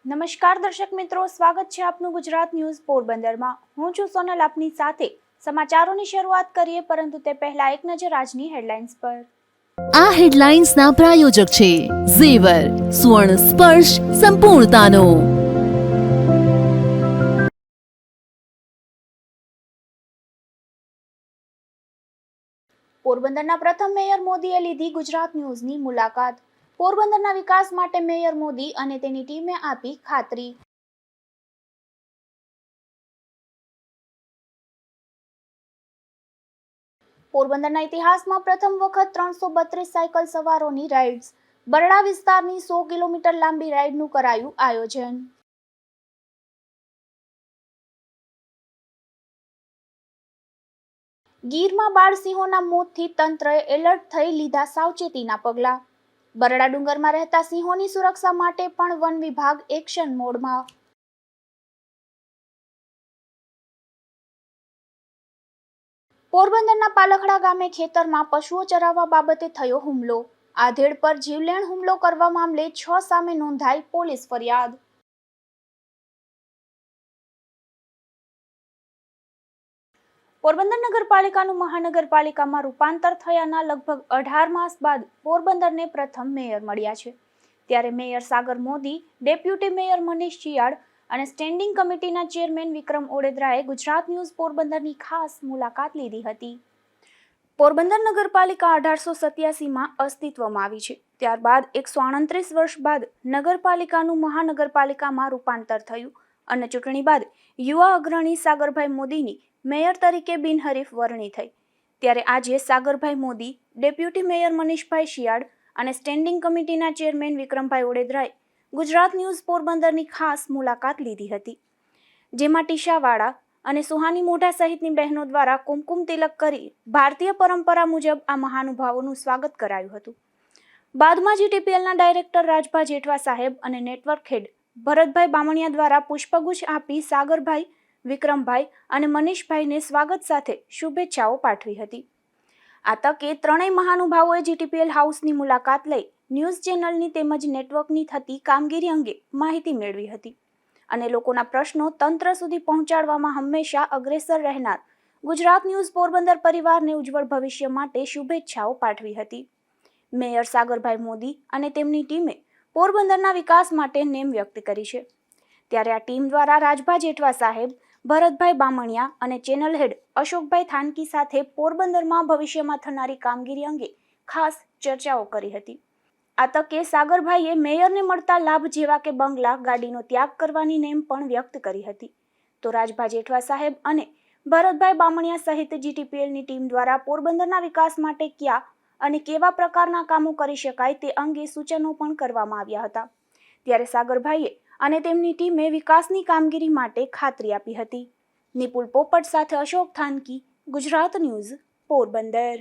નમસ્કાર દર્શક મિત્રો, સ્વાગત છે આપનું ગુજરાત ન્યૂઝ પોરબંદરમાં। હું છું સોનલ, આપની સાથે સમાચારોની શરૂઆત કરીએ, પરંતુ તે પહેલા એક નજર આજની હેડલાઇન્સ પર। આ હેડલાઇન્સના પ્રાયોજક છે ઝેવર, સ્વર્ણ સ્પર્શ સંપૂર્ણતાનો। પોરબંદરના પ્રથમ મેયર મોદીએ લીધી ગુજરાત ન્યૂઝની મુલાકાત। પોરબંદરના વિકાસ માટે મેયર મોદી અને તેની ટીમે આપી ખાતરી। પોરબંદરના ઇતિહાસમાં પ્રથમ વખત 332 સાયકલ સવારોની રાઇડ્સ। બરડા વિસ્તારની 100 કિલોમીટર લાંબી રાઇડનું કરાયું આયોજન। ગીરમાં બાળસિંહોના મોતથી તંત્રએ એલર્ટ થઈ લીધા સાવચેતીના પગલાં। બરડા ડુંગરમાં રહેતા સિંહોની સુરક્ષા માટે પણ વન વિભાગ એક્શન મોડમાં। પોરબંદરના પાલખડા ગામે ખેતરમાં પશુઓ ચરાવવા બાબતે થયો હુમલો। આધેડ પર જીવલેણ હુમલો કરવા મામલે 6 સામે નોંધાઈ પોલીસ ફરિયાદ। પોરબંદર નગરપાલિકાનું મહાનગરપાલિકામાં રૂપાંતર થયાના લગભગ 18 માસ બાદ પોરબંદરને પ્રથમ મેયર મળ્યા છે। ત્યારે મેયર સાગર મોદી, ડેપ્યુટી મેયર મનીષ ચિયાડ અને સ્ટેન્ડિંગ કમિટીના ચેરમેન વિક્રમ ઓડેદરાએ ગુજરાત ન્યૂઝ પોરબંદરની ખાસ મુલાકાત લીધી હતી। પોરબંદર નગરપાલિકા 1887માં અસ્તિત્વમાં આવી છે। ત્યારબાદ 138 વર્ષ બાદ નગરપાલિકાનું મહાનગરપાલિકામાં રૂપાંતર થયું અને ચૂંટણી બાદ યુવા અગ્રણી સાગરભાઈ મોદીની મેયર તરીકે બિનહરીફ વરણી થઈ। ત્યારે આજે સાગરભાઈ મોદી, ડેપ્યુટી મેયર મનીષભાઈ શિયાળ અને સ્ટેન્ડિંગ કમિટીના ચેરમેન વિક્રમભાઈ ઓડેદરાએ ગુજરાત ન્યૂઝ પોરબંદરની ખાસ મુલાકાત લીધી હતી, જેમાં ટીશાવાડા અને સુહાની મોઢા સહિતની બહેનો દ્વારા કુમકુમ તિલક કરી ભારતીય પરંપરા મુજબ આ મહાનુભાવોનું સ્વાગત કરાયું હતું। બાદમાં જીટીપીએલના ડાયરેક્ટર રાજભા જેઠવા સાહેબ અને નેટવર્ક હેડ ભરતભાઈ બામણિયા દ્વારા પુષ્પગુચ્છ આપી સાગરભાઈ, વિક્રમભાઈ અને મનીષભાઈને સ્વાગત સાથે શુભેચ્છાઓ પાઠવી હતી। આ તકે ત્રણેય મહાનુભાવોએ જીટીપીએલ હાઉસની મુલાકાત લઈ ન્યૂઝ ચેનલની તેમજ નેટવર્કની થતી કામગીરી અંગે માહિતી મેળવી હતી અને લોકોના પ્રશ્નો તંત્ર સુધી પહોંચાડવામાં હંમેશા અગ્રેસર રહેનાર ગુજરાત ન્યૂઝ પોરબંદર પરિવારને ઉજ્જવળ ભવિષ્ય માટે શુભેચ્છાઓ પાઠવી હતી। મેયર સાગરભાઈ મોદી અને તેમની ટીમે પોરબંદરના વિકાસ માટે નેમ વ્યક્ત કરી છે। ત્યારે આ ટીમ દ્વારા રાજભા જેઠવા સાહેબ, ભરતભાઈ બામણિયા અને ચેનલ હેડ અશોકભાઈ થાનકી સાથે પોરબંદરમાં ભવિષ્યમાં થનારી કામગીરી અંગે ખાસ ચર્ચાઓ કરી હતી। આ તકે સાગરભાઈએ મેયરને મળતા લાભ જેવા કે બંગલા, ગાડીનો ત્યાગ કરવાની નેમ પણ વ્યક્ત કરી હતી। તો રાજભા જેઠવા સાહેબ અને ભરતભાઈ બામણિયા સહિત જીટીપીએલની ટીમ દ્વારા પોરબંદરના વિકાસ માટે ક્યાં અને કેવા પ્રકારના કામો કરી શકાય તે અંગે સૂચનો પણ કરવામાં આવ્યા હતા। ત્યારે સાગરભાઈએ અને તેમની ટીમે વિકાસની કામગીરી માટે ખાતરી આપી હતી। નિપુલ પોપટ સાથે અશોક થાનકી, ગુજરાત ન્યૂઝ પોરબંદર।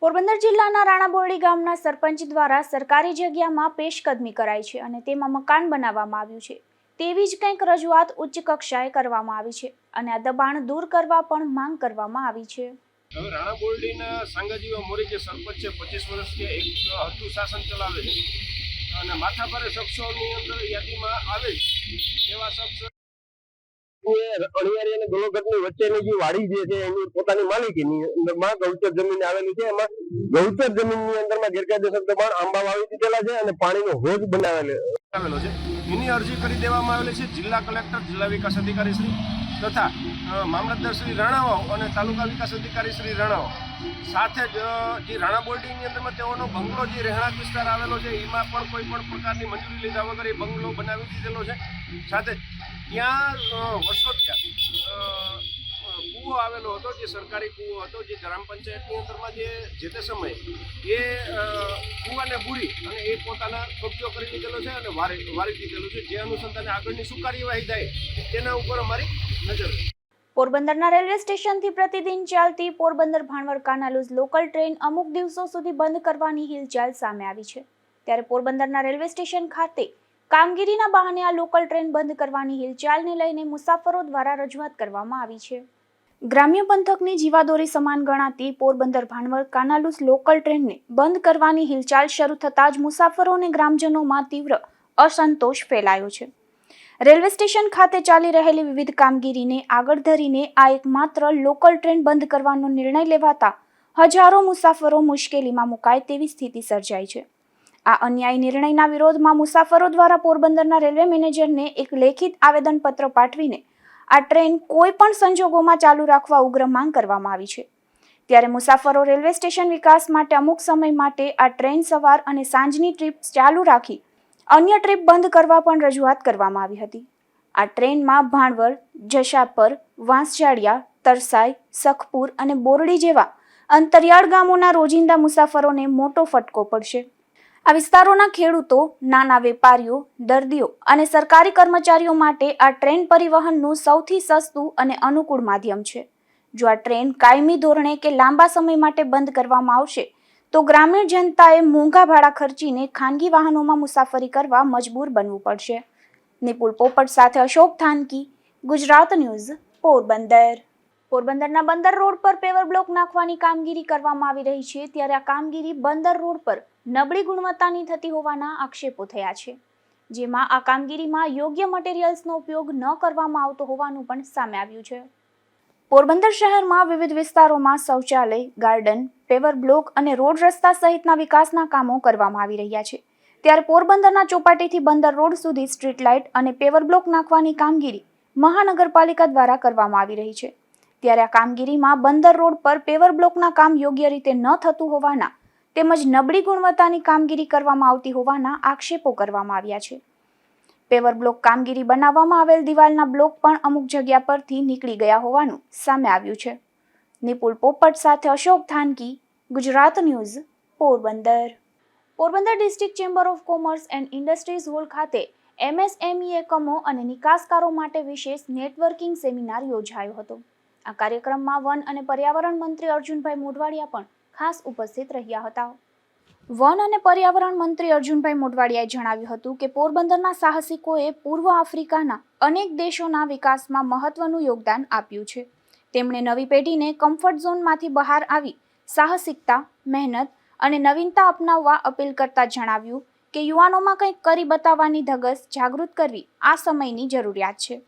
પોરબંદર જિલ્લાના રાણાબોરડી ગામના સરપંચ દ્વારા સરકારી જગ્યામાં પેશકદમી કરાઈ છે અને તેમાં મકાન બનાવવામાં આવ્યું છે તેવી જ કંઈક રજૂઆત ઉચ્ચ કક્ષાએ કરવામાં આવી છે અને આ દબાણ દૂર કરવા પણ માંગ કરવામાં આવી છે। હવે રાણાબોરડીના સાંગાજીવા મોરી જે સરપંચ છે 25 વર્ષથી એક હતું શાસન ચલાવે છે અને માથાભારે શખ્સોની અંદર યાદીમાં આવે એવા શખ્સ અણિયારી અને ગોલોઘાટની વચ્ચેની જે વાડી જે છે એની પોતાની માલિકીની અંદરમાં ગૌચર જમીન આવેલી છે। એમાં ગૌચર જમીનની અંદરમાં ગેરકાયદેસર દબાણ આંબા વાવી દીધેલા છે અને પાણીનો હોજ બનાવેલો છે। એની અરજી કરી દેવામાં આવેલી છે જિલ્લા કલેક્ટર, જિલ્લા વિકાસ અધિકારી શ્રી તથા મામલતદાર શ્રી રાણાવાવ અને તાલુકા વિકાસ અધિકારી શ્રી રાણાવાવ સાથે જ જે રાણાબોરડીની અંદરમાં તેઓનો બંગલો જે રહેણાંક વિસ્તાર આવેલો છે એમાં પણ કોઈ પણ પ્રકારની મંજૂરી લીધા વગર એ બંગલો બનાવી દીધેલો છે। સાથે ત્યાં વર્ષો ત્યાં કૂવો આવેલો હતો, જે સરકારી કૂવો હતો, જે ગ્રામ પંચાયતની અંદરમાં જે તે સમયે એ કૂવાને બુરી અને એ પોતાના કબજો કરી લીધેલો છે અને વારી દીધેલો છે। જે અનુસંધાને આગળની શું કાર્યવાહી થાય તેના ઉપર અમારી નજર છે। પોરબંદરના રેલવે સ્ટેશનથી પ્રતિદિન ચાલતી પોરબંદર ભાણવડ કાનાલુસ લોકલ ટ્રેન અમુક દિવસો સુધી બંધ કરવાની હિલચાલ સામે આવી છે। ત્યારે પોરબંદરના રેલવે સ્ટેશન ખાતે કામગીરીના બહાને આ લોકલ ટ્રેન બંધ કરવાની હિલચાલને લઈને મુસાફરો દ્વારા રજૂઆત કરવામાં આવી છે। ગ્રામ્ય પંથકની જીવાદોરી સમાન ગણાતી પોરબંદર ભાણવડ કાનાલુસ લોકલ ટ્રેનને બંધ કરવાની હિલચાલ શરૂ થતાં જ મુસાફરો અને ગ્રામજનોમાં તીવ્ર અસંતોષ ફેલાયો છે. રેલવે સ્ટેશન ખાતે ચાલી રહેલી વિવિધ કામગીરીને આગળ ધરીને આ એકમાત્ર લોકલ ટ્રેન બંધ કરવાનો નિર્ણય લેવાતા હજારો મુસાફરો મુશ્કેલીમાં મુકાય તેવી સ્થિતિ સર્જાઈ છે. આ અન્યાયી નિર્ણયના વિરોધમાં મુસાફરો દ્વારા પોરબંદરના રેલવે મેનેજરને એક લેખિત આવેદનપત્ર પાઠવીને આ ટ્રેન કોઈ પણ સંજોગોમાં ચાલુ રાખવા ઉગ્ર માંગ કરવામાં આવી છે. ત્યારે મુસાફરો રેલવે સ્ટેશન વિકાસ માટે અમુક સમય માટે આ ટ્રેન સવાર અને સાંજની ટ્રીપ ચાલુ રાખી અન્ય ટ્રીપ બંધ કરવા પણ રજૂઆત કરવામાં આવી હતી. આ ટ્રેનમાં ભાણવડ, જશાપર, વાંસજાડિયા, તરસાઈ, સખપુર અને બોરડી જેવા અંતરિયાળ ગામોના રોજિંદા મુસાફરોને મોટો ફટકો પડશે. આ વિસ્તારોના ખેડૂતો, નાના વેપારીઓ, દર્દીઓ અને સરકારી કર્મચારીઓ માટે આ ટ્રેન પરિવહનનું સૌથી સસ્તું અને અનુકૂળ માધ્યમ છે. જો આ ટ્રેન કાયમી ધોરણે કે લાંબા સમય માટે બંધ કરવામાં આવશે તો ગ્રામીણ જનતાએ મોંઘા ભાડા ખર્ચીને ખાનગી વાહનોમાં મુસાફરી કરવા મજબૂર બનવું પડશે. નિપુલ પોપટ સાથે અશોક થાનકી, ગુજરાત ન્યૂઝ, પોરબંદર. પોરબંદરના બંદર રોડ પર પેવર બ્લોક નાખવાની કામગીરી કરવામાં આવી રહી છે. ત્યારે આ કામગીરી બંદર રોડ પર નબળી ગુણવત્તાની થતી હોવાના આક્ષેપો થયા છે, જેમાં આ કામગીરીમાં યોગ્ય મટીરીયલ્સનો ઉપયોગ ન કરવામાં આવતો હોવાનું પણ સામે આવ્યું છે. પોરબંદર શહેરમાં વિવિધ વિસ્તારોમાં શૌચાલય, ગાર્ડન, પેવર બ્લોક અને રોડ રસ્તા સહિતના વિકાસના કામો કરવામાં આવી રહ્યા છે. ત્યારે પોરબંદરના ચોપાટીથી બંદર રોડ સુધી સ્ટ્રીટ લાઇટ અને પેવર બ્લોક નાખવાની કામગીરી મહાનગરપાલિકા દ્વારા કરવામાં આવી રહી છે. ત્યારે આ કામગીરીમાં બંદર રોડ પર પેવર બ્લોકના કામ યોગ્ય રીતે ન થતું હોવાના તેમજ નબળી ગુણવત્તાની કામગીરી કરવામાં આવતી હોવાના આક્ષેપો કરવામાં આવ્યા છે. પેવર બ્લોક કામગીરી બનાવવામાં આવેલ દિવાલના બ્લોક પણ અમુક જગ્યા પરથી નીકળી ગયા હોવાનું સામે આવ્યું છે. નિપુલ પોપટ સાથે Ashok Thanki, Gujarat news, Porbandar. Porbandar district chamber of commerce and industries hall ખાતે MSME એકમો અને નિકાસકારો માટે વિશેષ નેટવર્કિંગ સેમિનાર યોજાયો હતો. આ કાર્યક્રમમાં વન અને પર્યાવરણ મંત્રી અર્જુનભાઈ મોઢવાડિયા પણ ખાસ ઉપસ્થિત રહ્યા હતા. વન અને પર્યાવરણ મંત્રી અર્જુનભાઈ મોઢવાડિયાએ જણાવ્યું હતું કે પોરબંદરના સાહસિકોએ પૂર્વ આફ્રિકાના અનેક દેશોના વિકાસમાં મહત્વનું યોગદાન આપ્યું છે. તેમણે નવી પેઢીને કમ્ફર્ટ ઝોનમાંથી બહાર આવી સાહસિકતા, મહેનત અને નવીનતા અપનાવવા અપીલ કરતા જણાવ્યું કે યુવાનોમાં કંઈક કરી બતાવવાની ધગશ જાગૃત કરવી આ સમયની જરૂરિયાત છે.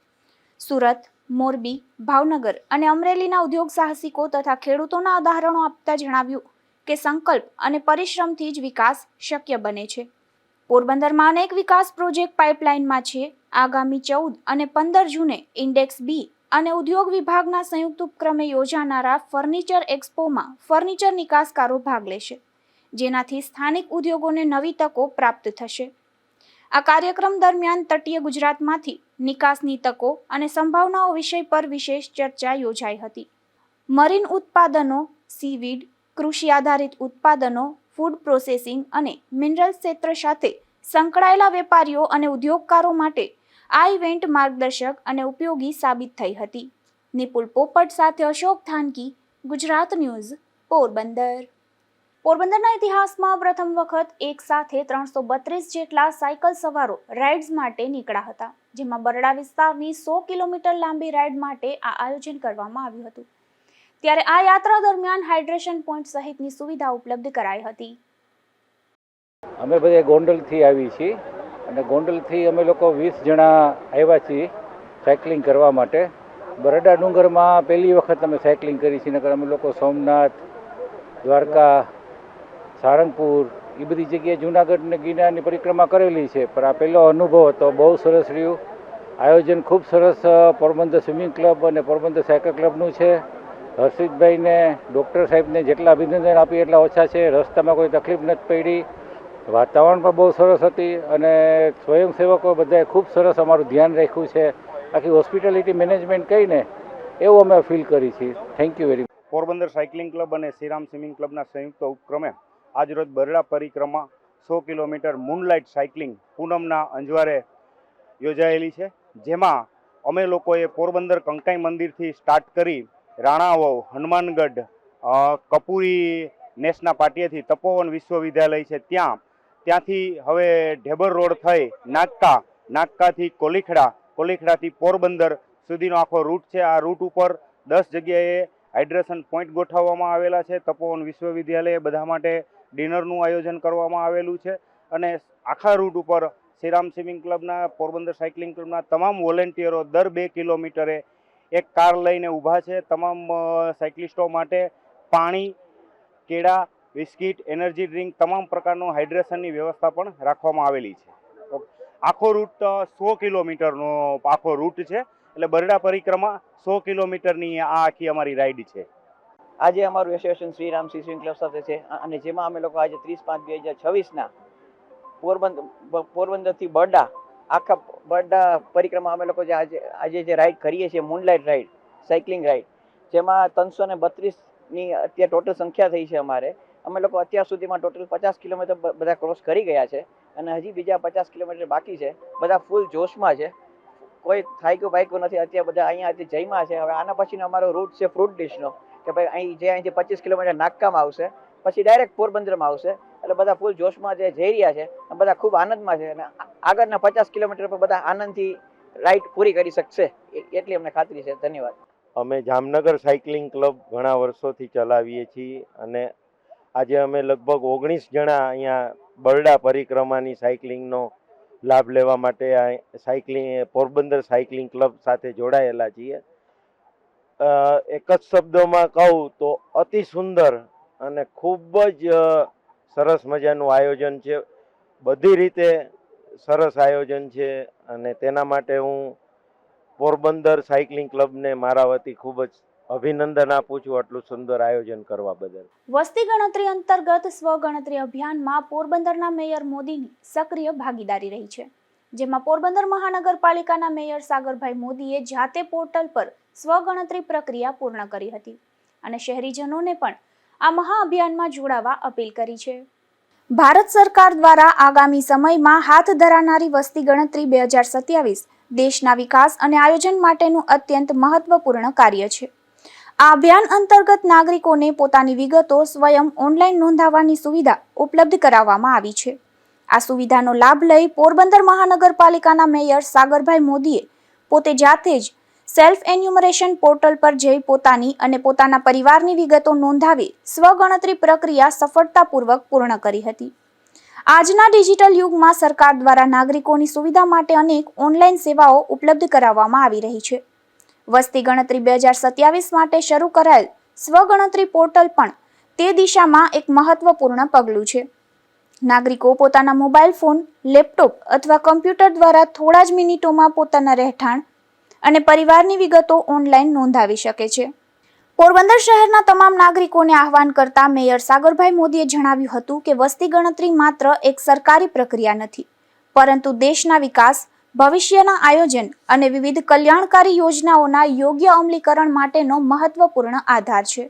સુરત, મોરબી, ભાવનગર અને અમરેલીના ઉદ્યોગ સાહસિકો તથા ખેડૂતોના ઉદાહરણો આપતા જણાવ્યું કે સંકલ્પ અને પરિશ્રમથી જ વિકાસ શક્ય બને છે. પોરબંદરમાં અનેક વિકાસ પ્રોજેક્ટ પાઇપલાઇનમાં છે. આગામી 14 અને 15 જૂને ઇન્ડેક્સ બી અને ઉદ્યોગ વિભાગના સંયુક્ત ઉપક્રમે યોજાનારા ફર્નિચર એક્સપોમાં ફર્નિચર નિકાસકારો ભાગ લેશે, જેનાથી સ્થાનિક ઉદ્યોગોને નવી તકો પ્રાપ્ત થશે. આ કાર્યક્રમ દરમિયાન તટીય ગુજરાતમાંથી નિકાસની તકો અને સંભાવનાઓ વિષય પર વિશેષ ચર્ચા યોજાઈ હતી. મરીન ઉત્પાદનો, સીવીડ, કૃષિ આધારિત ઉત્પાદનો, ફૂડ પ્રોસેસિંગ અને મિનરલ ક્ષેત્ર સાથે સંકળાયેલા વેપારીઓ અને ઉદ્યોગકારો માટે આ ઇવેન્ટ માર્ગદર્શક અને ઉપયોગી સાબિત થઈ હતી. નિપુલ પોપટ સાથે અશોક થાનકી, ગુજરાત ન્યૂઝ, પોરબંદર. પોરબંદરના ઇતિહાસમાં પ્રથમ વખત એક સાથે 332 જેટલા સાયકલ સવારો રાઇડ્સ માટે નીકળ્યા હતા, જેમાં બરડા વિસ્તારની 100 કિલોમીટર લાંબી રાઇડ માટે આ આયોજન કરવામાં આવ્યું હતું. ત્યારે આ યાત્રા દરમિયાન હાઇડ્રેશન પોઈન્ટ સહિતની સુવિધા ઉપલબ્ધ કરાઈ હતી. અમે બધા ગોંડલથી આવી છીએ અને ગોંડલથી અમે લોકો 20 જણા આવ્યા છીએ સાયકલિંગ કરવા માટે. બરડા ડુંગરમાં પહેલી વખત અમે સાયકલિંગ કરી છે. નકર અમે લોકો સોમનાથ, દ્વારકા, સારંગપુર એ બધી જગ્યાએ જૂનાગઢ ને ગિરનારની પરિક્રમા કરેલી છે, પણ આ પહેલો અનુભવ હતો. બહુ સરસ રહ્યું. આયોજન ખૂબ સરસ પોરબંદર સ્વિમિંગ ક્લબ અને પોરબંદર સાયકલ ક્લબનું છે. હર્ષિતભાઈને, ડૉક્ટર સાહેબને જેટલા અભિનંદન આપીએ એટલા ઓછા છે. રસ્તામાં કોઈ તકલીફ નથી પડી. વાતાવરણ પણ બહુ સરસ હતી અને સ્વયંસેવકો બધાએ ખૂબ સરસ અમારું ધ્યાન રાખ્યું છે. આખી હોસ્પિટાલિટી મેનેજમેન્ટ કહીને એવું અમે ફીલ કરી છીએ. Thank you very much. Porbandar cycling club અને શ્રીરામ સ્વિમિંગ ક્લબના સંયુક્ત ઉપક્રમે આજરોજ બરડા પરિક્રમા 100 કિલોમીટર મૂનલાઇટ સાયકલિંગ પૂનમના અંજવારે યોજાયેલી છે, જેમાં અમે લોકોએ પોરબંદર કંકાઈ મંદિરથી સ્ટાર્ટ કરી રાણાવાવ, હનુમાનગઢ, કપૂરી નેસના પાટિયાથી તપોવન વિશ્વવિદ્યાલય છે ત્યાંથી હવે ઢેબર રોડ થઈ નાગકાથી કોલીખડાથી પોરબંદર સુધીનો આખો રૂટ છે. આ રૂટ ઉપર 10 જગ્યાએ હાઇડ્રેશન પોઈન્ટ ગોઠવવામાં આવેલા છે. તપોવન વિશ્વવિદ્યાલયે બધા માટે ડિનરનું આયોજન કરવામાં આવેલું છે અને આખા રૂટ ઉપર શ્રીરામ સ્વિમિંગ ક્લબના, પોરબંદર સાયકલિંગ ક્લબના તમામ વોલેન્ટિયરો દર 2 કિલોમીટરે એક કાર લઈને ઊભા છે. તમામ સાયકલિસ્ટો માટે પાણી, કેળા, બિસ્કિટ, એનર્જી ડ્રિંક, તમામ પ્રકારનું હાઇડ્રેશનની વ્યવસ્થા પણ રાખવામાં આવેલી છે. આખો રૂટ 100 કિલોમીટરનો આખો રૂટ છે, એટલે બરડા પરિક્રમા 100 કિલોમીટરની આ આખી અમારી રાઈડ છે. આજે અમારું એસોસિએશન શ્રીરામ સ્વિમિંગ ક્લબ સાથે છે અને જેમાં અમે લોકો આજે 30/5/2026ના પોરબંદરથી બરડા આખા બરડા પરિક્રમા અમે લોકો આજે જે રાઈડ કરીએ છીએ, મૂનલાઇટ રાઈડ, સાયકલિંગ રાઈડ, જેમાં 332ની અત્યારે ટોટલ સંખ્યા થઈ છે. અમે લોકો અત્યાર સુધીમાં ટોટલ 50 કિલોમીટર બધા ક્રોસ કરી ગયા છે અને હજી બીજા 50 કિલોમીટર બાકી છે. બધા ફૂલ જોશમાં છે, કોઈ થાક્યું પાક્યું નથી. અત્યારે બધા અહીંયાથી જઈમાં છે. હવે આના પછીનો અમારો રૂટ છે ફ્રૂટ ડિશનો, કે ભાઈ અહીંથી 25 કિલોમીટર નાગકામાં આવશે, પછી ડાયરેક્ટ પોરબંદરમાં આવશે. એટલે બધા ફૂલ જોશમાં જઈ રહ્યા છે, બધા ખૂબ આનંદમાં છે અને આગળના 50 કિલોમીટર પર બધા આનંદથી રાઈડ પૂરી કરી શકશે એટલી અમને ખાતરી છે. ધન્યવાદ. અમે જામનગર સાયકલિંગ ક્લબ ઘણા વર્ષોથી ચલાવીએ છીએ અને આજે અમે લગભગ 19 જણા અહીંયા બરડા પરિક્રમાની સાયકલિંગનો લાભ લેવા માટે પોરબંદર સાયકલિંગ ક્લબ સાથે જોડાયેલા છીએ. એક જ શબ્દોમાં કહું તો અતિ સુંદર અને ખૂબ જ સરસ મજાનું આયોજન છે. બધી રીતે સરસ આયોજન છે અને તેના માટે હું પોરબંદર સાયકલિંગ ક્લબને મારા વતી ખૂબ જ અભિનંદન આપું છું આટલું સુંદર આયોજન કરવા બદલ. વસ્તી ગણતરી અંતર્ગત સ્વગણતરી અભિયાનમાં પોરબંદરના મેયર મોદીની સક્રિય ભાગીદારી રહી છે, જેમાં પોરબંદર મહાનગરપાલિકાના મેયર સાગરભાઈ મોદીએ જાતે પોર્ટલ પર સ્વગણતરી પ્રક્રિયા પૂર્ણ કરી હતી અને શહેરીજનોને પણ આ મહાઅભિયાનમાં જોડાવા અપીલ કરી છે. ભારત સરકાર દ્વારા આગામી સમયમાં હાથ ધરાનારી વસ્તી ગણતરી 2027 દેશના વિકાસ અને આયોજન માટેનું અત્યંત મહત્વપૂર્ણ કાર્ય છે. આ અભિયાન અંતર્ગત નાગરિકોને પોતાની વિગતો સ્વયં ઓનલાઈન નોંધાવવાની સુવિધા ઉપલબ્ધ કરાવવામાં આવી છે. આ સુવિધાનો લાભ લઈ પોરબંદર મહાનગરપાલિકાના મેયર સાગરભાઈ મોદીએ પોતે જાતે જ સેલ્ફ એન્યુમરેશન પોર્ટલ પર જઈ પોતાની અને પોતાના પરિવારની વિગતો નોંધાવી સ્વગણતરી પ્રક્રિયા સફળતાપૂર્વક પૂર્ણ કરી હતી. આજના ડિજિટલ યુગમાં સરકાર દ્વારા નાગરિકોની સુવિધા માટે અનેક ઓનલાઈન સેવાઓ ઉપલબ્ધ કરાવવામાં આવી રહી છે. વસ્તી ગણતરી 2027 માટે શરૂ કરાયેલ સ્વગણતરી પોર્ટલ પણ તે દિશામાં એક મહત્વપૂર્ણ પગલું છે. નાગરિકો પોતાના મોબાઈલ ફોન, લેપટોપ અથવા કમ્પ્યુટર દ્વારા થોડા જ મિનિટોમાં પોતાના રહેઠાણ અને પરિવારની વિગતો ઓનલાઈન નોંધાવી શકે છે. પોરબંદર શહેરના તમામ નાગરિકોને આહવાન કરતા મેયર સાગરભાઈ મોદીએ જણાવ્યું હતું કે વસ્તી ગણતરી માત્ર એક સરકારી પ્રક્રિયા નથી, પરંતુ દેશના વિકાસ, ભવિષ્યના આયોજન અને વિવિધ કલ્યાણકારી યોજનાઓના યોગ્ય અમલીકરણ માટેનો મહત્વપૂર્ણ આધાર છે.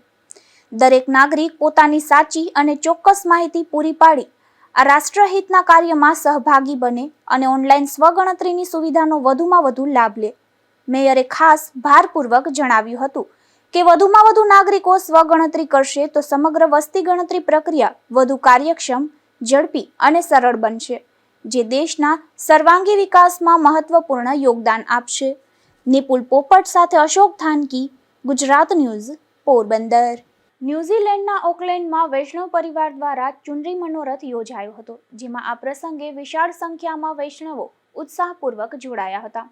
દરેક નાગરિક પોતાની સાચી અને ચોક્કસ માહિતી પૂરી પાડી આ રાષ્ટ્રહિતના કાર્યમાં સહભાગી બને અને ઓનલાઈન સ્વગણતરીની સુવિધાનો વધુમાં વધુ લાભ લે. મેયરે ખાસ ભારપૂર્વક જણાવ્યું હતું કે વધુમાં વધુ નાગરિકો સ્વગણતરી કરશે તો સમગ્ર વસ્તી ગણતરી પ્રક્રિયા વધુ કાર્યક્ષમ, ઝડપી અને સરળ બનશે, જે દેશના સર્વાંગી વિકાસમાં મહત્વપૂર્ણ યોગદાન આપશે. નિપુલ પોપટ સાથે અશોક થાનકી, ગુજરાત ન્યૂઝ, પોરબંદર. ન્યૂઝીલેન્ડના ઓકલેન્ડમાં વૈષ્ણવ પરિવાર દ્વારા ચુંદડી મનોરથ યોજાયો હતો, જેમાં આ પ્રસંગે વિશાળ સંખ્યામાં વૈષ્ણવો ઉત્સાહપૂર્વક જોડાયા હતા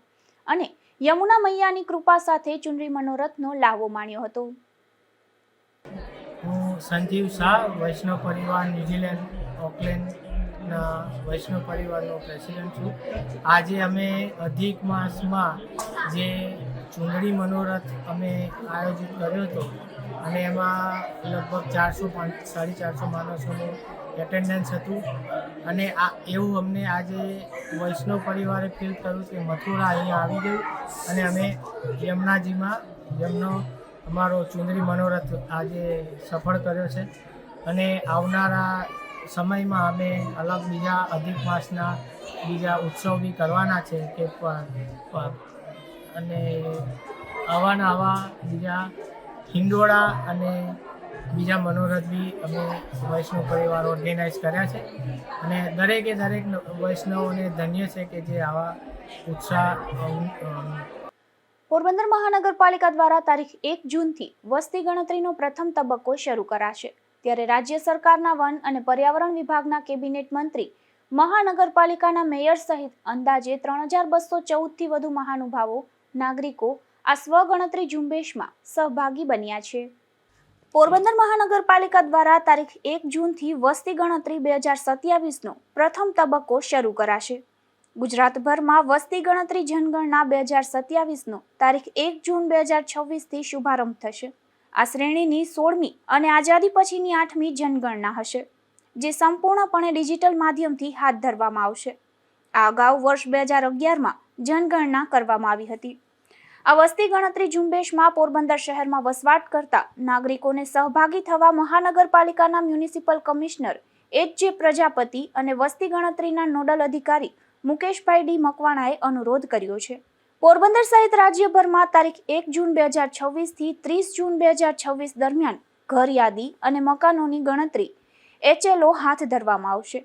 અને યમુના મૈયાની કૃપા સાથે ચુંદડી મનોરથનો લાવો માણ્યો હતો. હું સંજીવ શાહ, વૈષ્ણવ પરિવાર ન્યૂઝીલેન્ડ ઓકલેન્ડના વૈષ્ણવ પરિવારનો પ્રેસિડેન્ટ છું. આજે અમે અધિક માસમાં જે ચુંદડી મનોરથ અમે આયોજિત કર્યો હતો અને એમાં લગભગ 400-450 માણસોનું એટેન્ડન્સ હતું અને એવું અમને આજે વૈષ્ણવ પરિવારે ફીલ કર્યું કે મથુરા અહીંયા આવી ગયું અને અમે યમુનાજીમાં અમારો ચુંદડી મનોરથ આજે સફળ કર્યો છે અને આવનારા સમયમાં અમે અલગ બીજા અધિક માસના બીજા ઉત્સવ બી કરવાના છે કે અને આવા બીજા હિંડોળા અને બીજા મનોરથ બી અમે વૈષ્ણવ પરિવાર ઓર્ગેનાઇઝ કર્યા છે અને દરેક વૈષ્ણવોને ધન્ય છે કે જે આવા ઉત્સાહ. પોરબંદર મહાનગરપાલિકા દ્વારા તારીખ 1 જૂનથી વસ્તી ગણતરીનો પ્રથમ તબક્કો શરૂ કરાશે, ત્યારે રાજ્ય સરકારના વન અને પર્યાવરણ વિભાગના કેબિનેટ મંત્રી મહાનગરપાલિકાના મેયર સહિત અંદાજે 3214થી વધુ મહાનુભાવો નાગરિકો આ સ્વગણતરી ઝુંબેશમાં સહભાગી બન્યા છે. પોરબંદર મહાનગરપાલિકા દ્વારા તારીખ 1 જૂનથી વસ્તી ગણતરી 2027નો પ્રથમ તબક્કો શરૂ કરાશે. ગુજરાતભરમાં વસ્તી ગણતરી જનગણના 2027નો તારીખ 1 જૂન 2026થી શુભારંભ થશે. આ શ્રેણીની 16મી અને આઝાદી પછીની 8મી જનગણના હશે, જે સંપૂર્ણપણે ડિજિટલ માધ્યમથી હાથ ધરવામાં આવશે. આ અગાઉ વર્ષ 2011માં જનગણના કરવામાં આવી હતી. આ વસ્તી ગણતરી ઝુંબેશમાં પોરબંદર શહેરમાં વસવાટ કરતા નાગરિકોને સહભાગી થવા મહાનગરપાલિકાના મ્યુનિસિપલ કમિશનર H.J. પ્રજાપતિ અને વસ્તી ગણતરીના નોડલ અધિકારી મુકેશભાઈ ડી મકવાણાએ અનુરોધ કર્યો છે. પોરબંદર સહિત રાજ્યભરમાં તારીખ 1 જૂન 2026થી 30 જૂન 2026 દરમિયાન ઘર યાદી અને મકાનોની ગણતરી HLO હાથ ધરવામાં આવશે.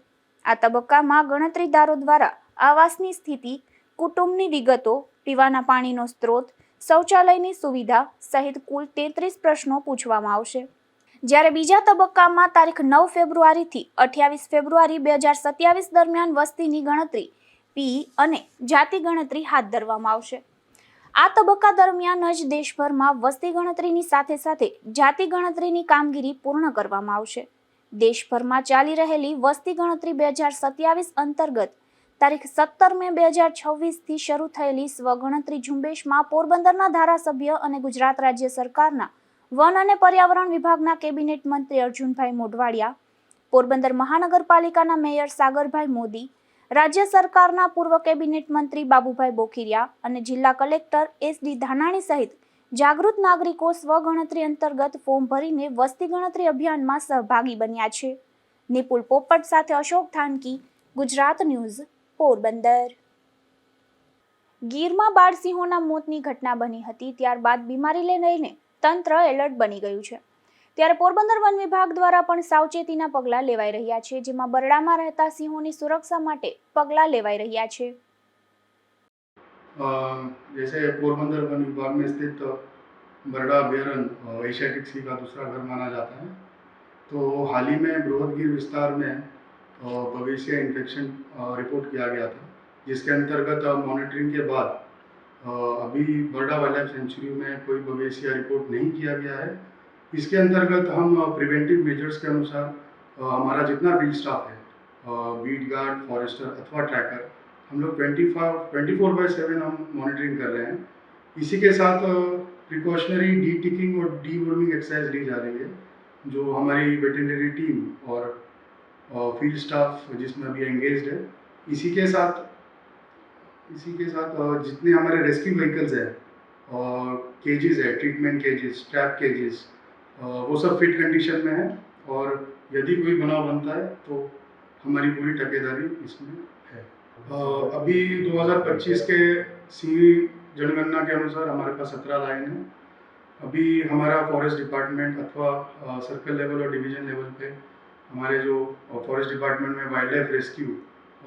આ તબક્કામાં ગણતરીદારો દ્વારા આવાસની સ્થિતિ, કુટુંબની વિગતો, પીવાના પાણીનો સ્ત્રોત, શૌચાલયની સુવિધા સહિત કુલ 33 પ્રશ્નો પૂછવામાં આવશે. જ્યારે બીજા તબક્કામાં તારીખ 9 ફેબ્રુઆરીથી 28 ફેબ્રુઆરી 2027 દરમિયાન વસ્તીની ગણતરી પી અને જાતિ ગણતરી હાથ ધરવામાં આવશે. આ તબક્કા દરમિયાન જ દેશભરમાં વસ્તી ગણતરીની સાથે સાથે જાતિ ગણતરીની કામગીરી પૂર્ણ કરવામાં આવશે. દેશભરમાં ચાલી રહેલી વસ્તી ગણતરી 2027 અંતર્ગત તારીખ 17 મે 2026થી શરૂ થયેલી સ્વગણતરી ઝુંબેશમાં પોરબંદરના ધારાસભ્ય અને ગુજરાત રાજ્ય સરકારના વન અને પર્યાવરણ વિભાગના કેબિનેટ મંત્રી અર્જુનભાઈ મોઢવાડિયા, પોરબંદર મહાનગરપાલિકાના મેયર સાગરભાઈ મોદી, રાજ્ય સરકારના પૂર્વ કેબિનેટ મંત્રી બાબુભાઈ બોખીરિયા અને જિલ્લા કલેક્ટર S.D. ધાનાણી સહિત જાગૃત નાગરિકો સ્વગણતરી અંતર્ગત ફોર્મ ભરીને વસ્તી ગણતરી અભિયાનમાં સહભાગી બન્યા છે. નિપુલ પોપટ સાથે અશોક થાનકી, ગુજરાત ન્યૂઝ, પોરબંદર. ગીરમાં બાળસિંહોના મોતની ઘટના બની હતી, ત્યારબાદ બીમારીને લઈને તંત્ર એલર્ટ બની ગયું છે. ત્યારે પોરબંદર વન વિભાગ દ્વારા પણ સાવચેતીના પગલાં લેવાઈ રહ્યા છે, જેમાં બરડામાં રહેતા સિંહોની સુરક્ષા માટે પગલાં લેવાઈ રહ્યા છે. जैसे पोरबंदर वन विभाग में स्थित बरड़ा अभ्यारण्य एशियाटिक सी का दूसरा घर माना जाता है. तो हाल ही में बृहदगीर विस्तार में बवेशिया इन्फेक्शन रिपोर्ट किया गया था, जिसके अंतर्गत मॉनिटरिंग के बाद अभी बरड़ा वाइल्ड लाइफ सेंचुरी में कोई बवेशिया रिपोर्ट नहीं किया गया है. इसके अंतर्गत हम प्रिवेंटिव मेजर्स के अनुसार हमारा जितना फील्ड स्टाफ है, बीट गार्ड, फॉरेस्टर अथवा ट्रैकर, हम लोग 24/7 हम मॉनिटरिंग कर रहे हैं. इसी के साथ प्रिकॉशनरी डी टिकिंग और डी वर्मिंग एक्सरसाइज ली जा रही है, जो हमारी वेटरनरी टीम और फील्ड स्टाफ जिसमें अभी एंगेज्ड है. इसी के साथ जितने हमारे रेस्क्यू व्हीकल्स हैं और केजेस है, ट्रीटमेंट केजेस, ट्रैप केजेस, वो सब फिट कंडीशन में है. और यदि कोई बनाव बनता है तो हमारी पूरी टकेदारी इसमें है. अभी 2025 के सिंह जनगणना के अनुसार हमारे पास 17 लाइन है. अभी हमारा फॉरेस्ट डिपार्टमेंट अथवा सर्कल लेवल और डिवीजन लेवल पे हमारे जो फॉरेस्ट डिपार्टमेंट में वाइल्ड लाइफ रेस्क्यू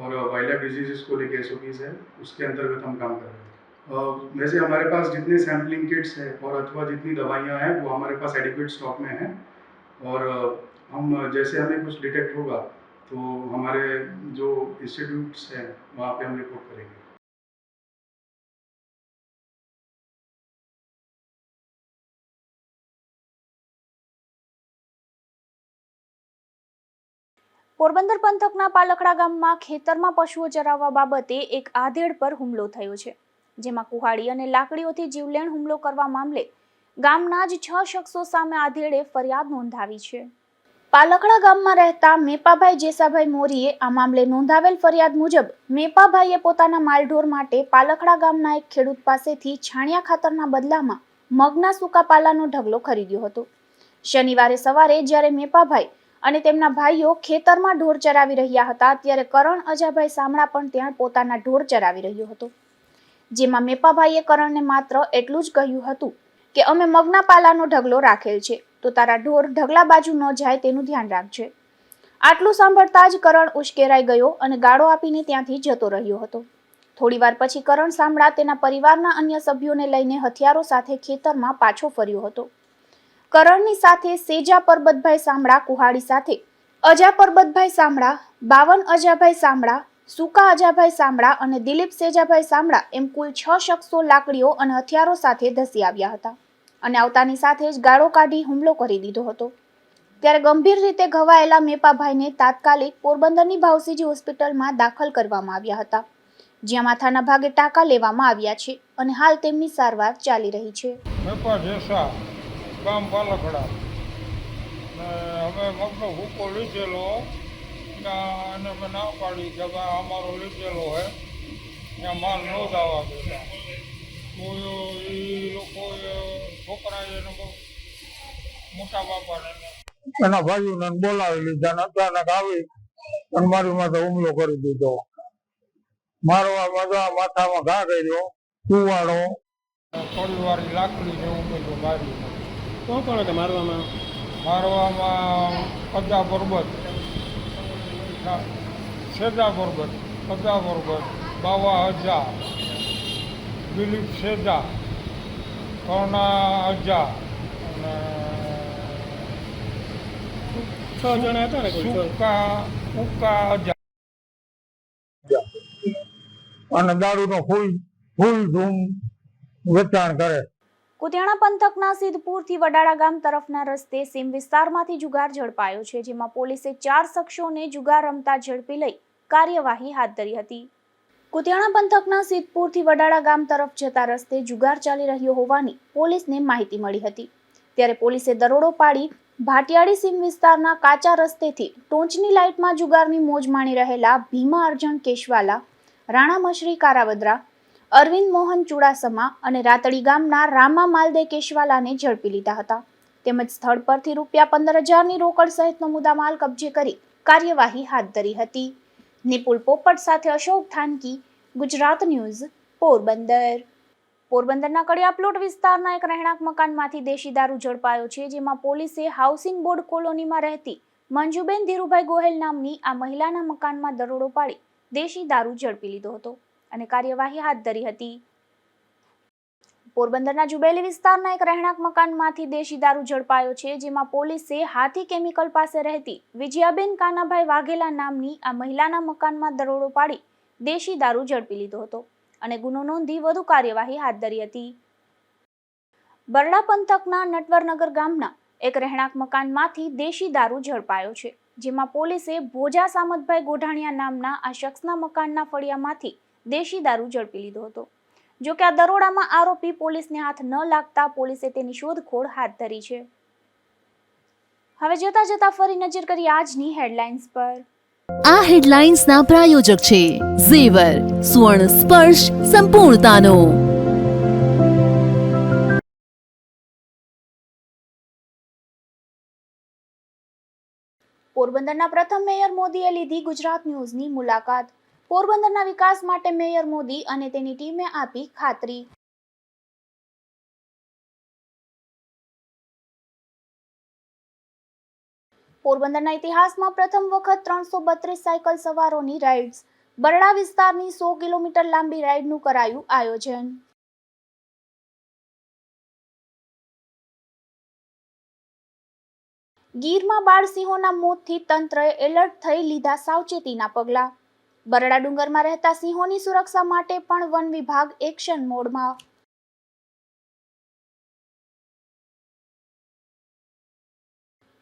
और वाइल्ड लाइफ डिजीजेस को लेकर SOPs है, उसके अंतर्गत हम काम कर रहे हैं. वैसे हमारे पास जितने सैम्पलिंग किट्स है और अथवा जितनी दवाइयाँ हैं वो हमारे पास एडिक्वेट स्टॉक में हैं. और हम जैसे हमें कुछ डिटेक्ट होगा तो हमारे जो इंस्टीट्यूट्स हैं वहाँ पे हम रिपोर्ट करेंगे. પોરબંદર પંથકના પાલખડા ગામમાં ખેતરમાં પશુઓ ચરાવવા બાબતે એક આધેડ પર હુમલો થયો છે, જેમાં કુહાડી અને લાકડીઓથી જીવલેણ હુમલો કરવા મામલે ગામના જ 6 શખ્સો સામે આધેડે ફરિયાદ નોંધાવી છે. પાલખડા ગામમાં રહેતા મેપાભાઈ જેસાભાઈ મોરીએ આ મામલે નોંધાવેલ ફરિયાદ મુજબ મેપાભાઈએ પોતાના માલઢોર માટે પાલખડા ગામના એક ખેડૂત પાસેથી છાણિયા ખાતરના બદલામાં મગના સૂકા પાલાનો ઢગલો ખરીદ્યો હતો. શનિવારે સવારે જ્યારે મેપાભાઈ અને તેમના ભાઈઓ ખેતરમાં ઢોર ચરાવી રહ્યા હતા, ત્યારે કરણ અજાભાઈ સામડા પણ ત્યાં પોતાના ઢોર ચરાવી રહ્યો હતો, જેમાં મેપાભાઈએ કરણને માત્ર એટલું જ કહ્યું હતું કે અમે મગના પાલાનો ઢગલો રાખેલ છે, તો તારા ઢોર ઢગલા બાજુ ન જાય તેનું ધ્યાન રાખજે. આટલું સાંભળતા જ કરણ ઉશ્કેરાઈ ગયો અને ગાળો આપીને ત્યાંથી જતો રહ્યો હતો. થોડીવાર પછી કરણ સામડા તેના પરિવારના અન્ય સભ્યોને લઈને હથિયારો સાથે ખેતરમાં પાછો ફર્યો હતો. કરણની સાથે સેજા પરબતભાઈ સામડા કુહાડી સાથે અજા પરબતભાઈ સામડા, બાવન અજાભાઈ સામડા, સુકા અજાભાઈ સામડા અને દિલીપ સેજાભાઈ સામડા એમ કુલ 6 શખ્સો લાકડીઓ અને હથિયારો સાથે ધસી આવ્યા હતા અને આવતાની સાથે જ ગાળો કાઢી હુમલો કરી દીધો હતો. ત્યારે ગંભીર રીતે ઘવાયેલા મેપાભાઈને તાત્કાલિક પોરબંદરની ભાવસીજી હોસ્પિટલમાં દાખલ કરવામાં આવ્યા હતા, જ્યાં માથાના ભાગે ટાંકા લેવામાં આવ્યા છે અને હાલ તેમની સારવાર ચાલી રહી છે. મેપા જેસા ગામ પાલખડા અમે મગનો ભૂકો લીધેલો અને અમે ના પાડી કે ભાઈ અમારો લીધેલો હે ત્યાં માલ ન દાવા દેતા. તો એ લોકોએ છોકરાએ મોટા બાપાને એના ભાઈઓને બોલાવી લીધા ને અચાનક આવી અને મારી માથે હુમલો કરી દીધો. મારવા માથામાં ઘા કર્યો, કુવાડો, થોડીવાળી લાકડી જેવું બધું માર્યું. કોણ કોણ હતા મારવામાં? અજા પરબત, સેજા પરબત, અજા પરબત, બાવા અજા, દિલીપ સેજા, કર્ણા અજા અને 6 જણા હતા ને કોઈ? ઉકા અજા અને દારૂનો ફૂલ ધૂમ વેચાણ કરે. કુતિયાણા પંથકના સિદ્ધપુરથી વડાળા ગામ તરફના રસ્તે સીમ વિસ્તારમાંથી જુગાર ઝડપાયો છે, જેમાં પોલીસે 4 શખ્સોને જુગાર રમતા ઝડપી લઈ કાર્યવાહી હાથ ધરી હતી. કુતિયાણા પંથકના સિદ્ધપુરથી વડાળા ગામ તરફ જતા રસ્તે જુગાર ચાલી રહ્યો હોવાની પોલીસને માહિતી મળી હતી. ત્યારે પોલીસે દરોડો પાડી ભાટિયાળી સીમ વિસ્તારના કાચા રસ્તેથી ટોચની લાઇટમાં જુગારની મોજ માણી રહેલા ભીમા અર્જણ કેશવાલા, રાણા મશરી કારાવદરા, અરવિંદ મોહન ચુડાસમા અને રાતડી ગામના રામા માલદે કેશવાલાને ઝડપી લીધા હતા. તેમજ સ્થળ પરથી ₹15,000ની રોકડ સહિતનો મુદ્દામાલ કબજે કરી કાર્યવાહી હાથ ધરી હતી. નિપુલ પોપટ સાથે અશોક થાનકી, ગુજરાત ન્યૂઝ, પોરબંદર. પોરબંદરના કડિયા પ્લોટ વિસ્તારના એક રહેણાંક મકાનમાંથી દેશી દારૂ ઝડપાયો છે, જેમાં પોલીસે હાઉસિંગ બોર્ડ કોલોનીમાં રહેતી મંજુબેન ધીરુભાઈ ગોહેલ નામની આ મહિલાના મકાનમાં દરોડો પાડી દેશી દારૂ ઝડપી લીધો હતો અને કાર્યવાહી હાથ ધરી હતી. પોરબંદરના જુબેલી વિસ્તારના એક રહેણાંક મકાનમાંથી દેશી દારૂ ઝડપાયો છે, જેમાં પોલીસે હાથી કેમિકલ પાસે રહેતી વિજયાબેન કાનાભાઈ વાઘેલા નામની આ મહિલાના મકાનમાં દરોડો પાડી દેશી દારૂ ઝડપી લીધો હતો અને ગુનો નોંધી વધુ કાર્યવાહી હાથ ધરી હતી. બરડા પંથકના નટવરનગર ગામના એક રહેણાંક મકાનમાંથી દેશી દારૂ ઝડપાયો છે, જેમાં પોલીસે ભોજા સામતભાઈ ગોઢાણીયા નામના આ શખ્સના મકાનના ફળિયામાંથી દેશી દારૂ ઝડપી લીધો હતો. જો કે આ દરોડામાં આરોપી પોલીસને હાથ ન લાગતા પોલીસે તેની શોધખોળ હાથ ધરી છે. હવે જતા જતા ફરી નજર કરી આજની હેડલાઇન્સ પર. આ હેડલાઇન્સના પ્રાયોજક છે ઝેવર, સ્વર્ણ સ્પર્શ સંપૂર્ણતાનો. પોરબંદરના પ્રથમ મેયર મોદીએ લીધી ગુજરાત ન્યૂઝની મુલાકાત. પોરબંદરના વિકાસ માટે મેયર મોદી અને તેની ટીમે આપી ખાતરી. પોરબંદરના ઇતિહાસમાં પ્રથમ વખત 332 સાયકલ સવારોની રાઇડ્સ. બરડા વિસ્તારની 100 કિલોમીટર લાંબી રાઇડનું કરાયું આયોજન. ગીરમાં બાળસિંહોના મોતથી તંત્રએ એલર્ટ થઈ લીધા સાવચેતીના પગલાં. બરડા ડુંગરમાં રહેતા સિંહોની સુરક્ષા માટે પણ વન વિભાગ એક્શન મોડમાં.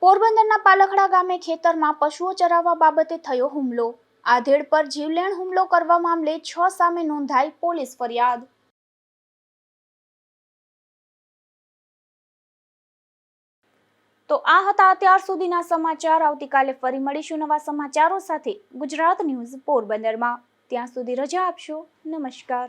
પોરબંદરના પાલખડા ગામે ખેતરમાં પશુઓ ચરાવવા બાબતે થયો હુમલો. આધેડ પર જીવલેણ હુમલો કરવા મામલે 6 સામે નોંધાઈ પોલીસ ફરિયાદ. તો આ હતા અત્યાર સુધીના સમાચાર. આવતીકાલે ફરી મળીશું નવા સમાચારો સાથે ગુજરાત ન્યૂઝ પોરબંદરમાં. ત્યાં સુધી રજા આપશો. નમસ્કાર.